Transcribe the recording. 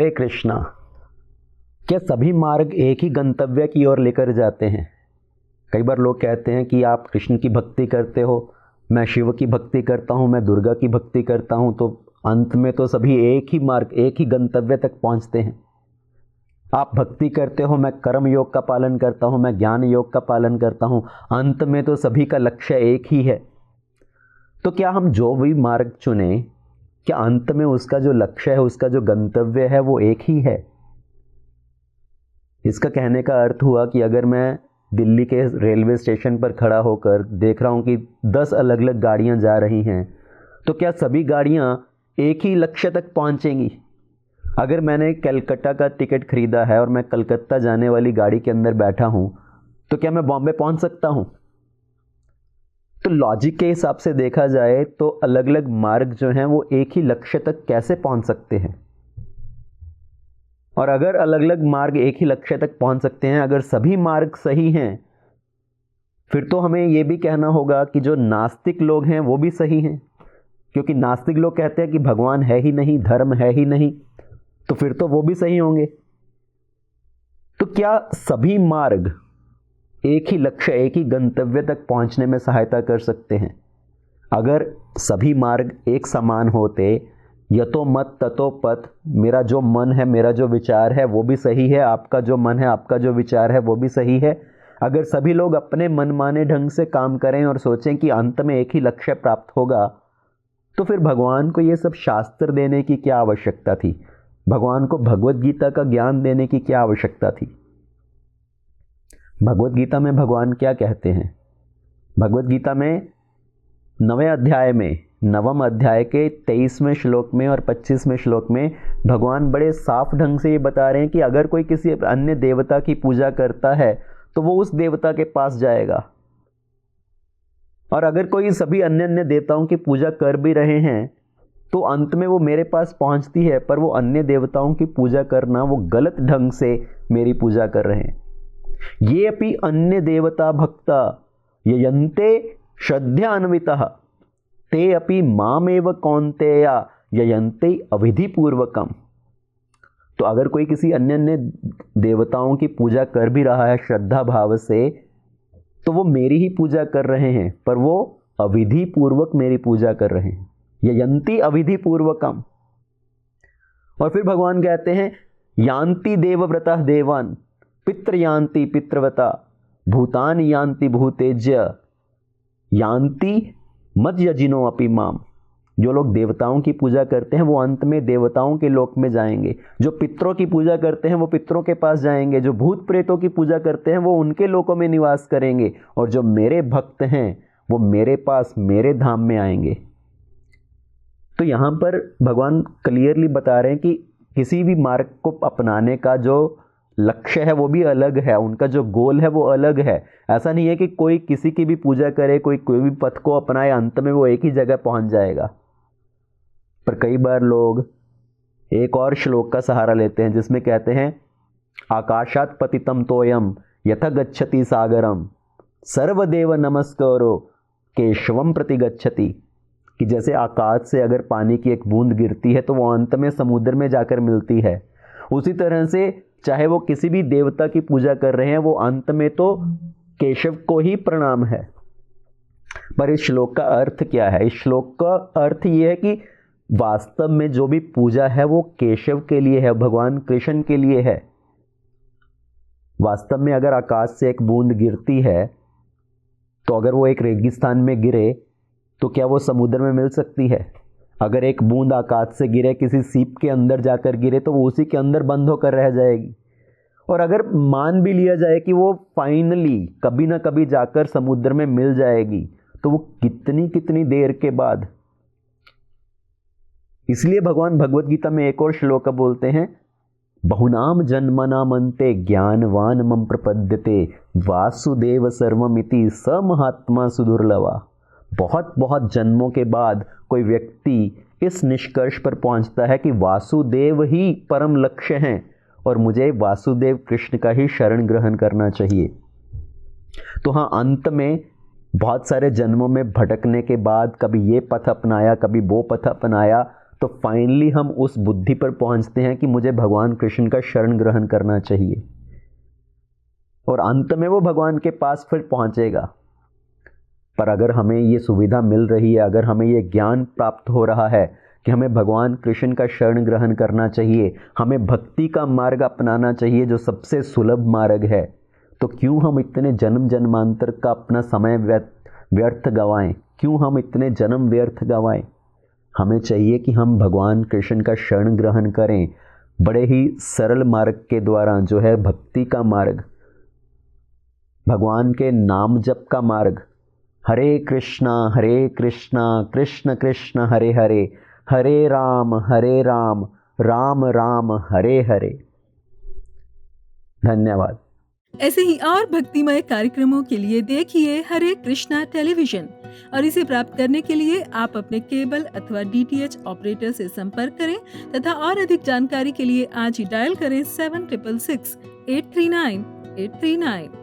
हरे कृष्णा। क्या सभी मार्ग एक ही गंतव्य की ओर लेकर जाते हैं? कई बार लोग कहते हैं कि आप कृष्ण की भक्ति करते हो, मैं शिव की भक्ति करता हूँ, मैं दुर्गा की भक्ति करता हूँ, तो अंत में तो सभी एक ही मार्ग, एक ही गंतव्य तक पहुँचते हैं। आप भक्ति करते हो, मैं कर्म योग का पालन करता हूँ, मैं ज्ञान योग का पालन करता हूँ, अंत में तो सभी का लक्ष्य एक ही है। तो क्या हम जो भी मार्ग चुने, क्या अंत में उसका जो लक्ष्य है, उसका जो गंतव्य है वो एक ही है? इसका कहने का अर्थ हुआ कि अगर मैं दिल्ली के रेलवे स्टेशन पर खड़ा होकर देख रहा हूँ कि 10 अलग अलग गाड़ियाँ जा रही हैं, तो क्या सभी गाड़ियाँ एक ही लक्ष्य तक पहुँचेंगी? अगर मैंने कलकत्ता का टिकट खरीदा है और मैं कलकत्ता जाने वाली गाड़ी के अंदर बैठा हूँ, तो क्या मैं बॉम्बे पहुँच सकता हूँ? तो लॉजिक के हिसाब से देखा जाए तो अलग अलग मार्ग जो हैं वो एक ही लक्ष्य तक कैसे पहुँच सकते हैं? और अगर अलग अलग मार्ग एक ही लक्ष्य तक पहुँच सकते हैं, अगर सभी मार्ग सही हैं, फिर तो हमें ये भी कहना होगा कि जो नास्तिक लोग हैं वो भी सही हैं, क्योंकि नास्तिक लोग कहते हैं कि भगवान है ही नहीं, धर्म है ही नहीं, तो फिर तो वो भी सही होंगे। तो क्या सभी मार्ग एक ही लक्ष्य, एक ही गंतव्य तक पहुंचने में सहायता कर सकते हैं? अगर सभी मार्ग एक समान होते, यतो मत ततो पथ, मेरा जो मन है, मेरा जो विचार है वो भी सही है, आपका जो मन है, आपका जो विचार है वो भी सही है, अगर सभी लोग अपने मनमाने ढंग से काम करें और सोचें कि अंत में एक ही लक्ष्य प्राप्त होगा, तो फिर भगवान को ये सब शास्त्र देने की क्या आवश्यकता थी? भगवान को भगवत गीता का ज्ञान देने की क्या आवश्यकता थी? भगवत गीता में भगवान क्या कहते हैं? भगवत गीता में 9वें अध्याय में, 9वें अध्याय के 23वें श्लोक में और 25वें श्लोक में भगवान बड़े साफ ढंग से ये बता रहे हैं कि अगर कोई किसी अन्य देवता की पूजा करता है तो वो उस देवता के पास जाएगा, और अगर कोई सभी अन्य अन्य देवताओं की पूजा कर भी रहे हैं तो अंत में वो मेरे पास पहुंचती है, पर वो अन्य देवताओं की पूजा करना वो गलत ढंग से मेरी पूजा कर रहे हैं। ये अपि अन्य देवता भक्ता ययन्ते श्रद्धान्वितः ते अपि मामेव कौन्तेय ययन्ते अविधि पूर्वकम। तो अगर कोई किसी अन्य अन्य देवताओं की पूजा कर भी रहा है श्रद्धा भाव से, तो वो मेरी ही पूजा कर रहे हैं, पर वो अविधि पूर्वक मेरी पूजा कर रहे हैं, ययन्ति अविधि पूर्वकम। और फिर भगवान कहते हैं यान्ति देवव्रतः देवान् पितृयान्ति पितृव्रता भूतानि यान्ति भूतेज्य यान्ति मद्यजिनो अपि माम। जो लोग देवताओं की पूजा करते हैं वो अंत में देवताओं के लोक में जाएंगे, जो पितरों की पूजा करते हैं वो पितरों के पास जाएंगे, जो भूत प्रेतों की पूजा करते हैं वो उनके लोकों में निवास करेंगे, और जो मेरे भक्त हैं वो मेरे पास, मेरे धाम में आएंगे। तो यहाँ पर भगवान क्लियरली बता रहे हैं कि किसी भी मार्ग को अपनाने का जो लक्ष्य है वो भी अलग है, उनका जो गोल है वो अलग है। ऐसा नहीं है कि कोई किसी की भी पूजा करे, कोई भी पथ को अपनाए, अंत में वो एक ही जगह पहुंच जाएगा। पर कई बार लोग एक और श्लोक का सहारा लेते हैं जिसमें कहते हैं आकाशात पतितम तोयम यथा गच्छति सागरम सर्वदेव नमस्कारो केशवम प्रति गच्छति। कि जैसे आकाश से अगर पानी की एक बूंद गिरती है तो वो अंत में समुद्र में जाकर मिलती है, उसी तरह से चाहे वो किसी भी देवता की पूजा कर रहे हैं वो अंत में तो केशव को ही प्रणाम है। पर इस श्लोक का अर्थ क्या है? इस श्लोक का अर्थ ये है कि वास्तव में जो भी पूजा है वो केशव के लिए है, भगवान कृष्ण के लिए है। वास्तव में अगर आकाश से एक बूंद गिरती है तो अगर वो एक रेगिस्तान में गिरे तो क्या वो समुद्र में मिल सकती है? अगर एक बूंद आकाश से गिरे, किसी सीप के अंदर जाकर गिरे, तो वो उसी के अंदर बंद होकर रह जाएगी। और अगर मान भी लिया जाए कि वो फाइनली कभी ना कभी जाकर समुद्र में मिल जाएगी, तो वो कितनी कितनी देर के बाद। इसलिए भगवान भगवत गीता में एक और श्लोक बोलते हैं बहुनाम जन्मनामन्ते ज्ञानवान मम प्रपद्यते वासुदेव सर्वमिति स महात्मा सुदुर्लभा। बहुत बहुत जन्मों के बाद कोई व्यक्ति इस निष्कर्ष पर पहुंचता है कि वासुदेव ही परम लक्ष्य हैं और मुझे वासुदेव कृष्ण का ही शरण ग्रहण करना चाहिए। तो हाँ, अंत में बहुत सारे जन्मों में भटकने के बाद कभी ये पथ अपनाया, कभी वो पथ अपनाया, तो फाइनली हम उस बुद्धि पर पहुंचते हैं कि मुझे भगवान कृष्ण का शरण ग्रहण करना चाहिए, और अंत में वो भगवान के पास फिर पहुंचेगा। पर अगर हमें ये सुविधा मिल रही है, अगर हमें ये ज्ञान प्राप्त हो रहा है कि हमें भगवान कृष्ण का शरण ग्रहण करना चाहिए, हमें भक्ति का मार्ग अपनाना चाहिए जो सबसे सुलभ मार्ग है, तो क्यों हम इतने जन्म जन्मांतर का अपना समय व्यर्थ गंवाएं? क्यों हम इतने जन्म व्यर्थ गंवाएं? हमें चाहिए कि हम भगवान कृष्ण का शरण ग्रहण करें, बड़े ही सरल मार्ग के द्वारा, जो है भक्ति का मार्ग, भगवान के नाम जप का मार्ग। हरे कृष्णा कृष्ण कृष्ण हरे हरे, हरे राम राम राम हरे हरे। धन्यवाद। ऐसे ही और भक्तिमय कार्यक्रमों के लिए देखिए हरे कृष्णा टेलीविजन, और इसे प्राप्त करने के लिए आप अपने केबल अथवा DTH ऑपरेटर से संपर्क करें तथा और अधिक जानकारी के लिए आज ही डायल करें 7666 839 839।